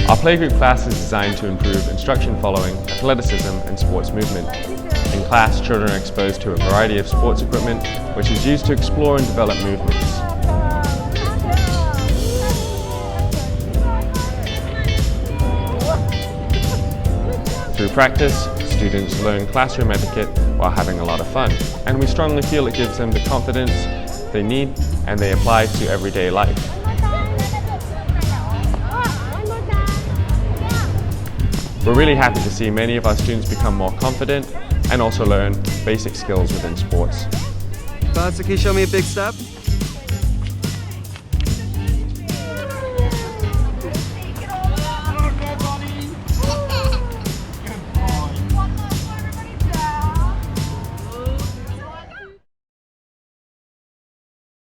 Our playgroup class is designed to improve instruction following, athleticism and sports movement. In class, children are exposed to a variety of sports equipment which is used to explore and develop movements. Through practice, students learn classroom etiquette while having a lot of fun, and we strongly feel it gives them the confidence they need and they apply to everyday life. We're really happy to see many of our students become more confident and also learn basic skills within sports. So can you show me a big step?